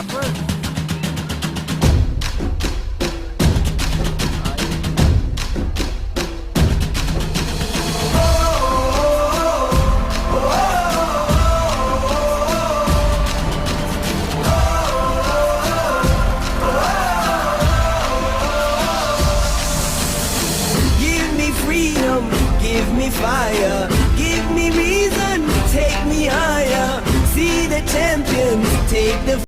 Give me freedom, give me fire, give me reason, take me higher. See the champions take the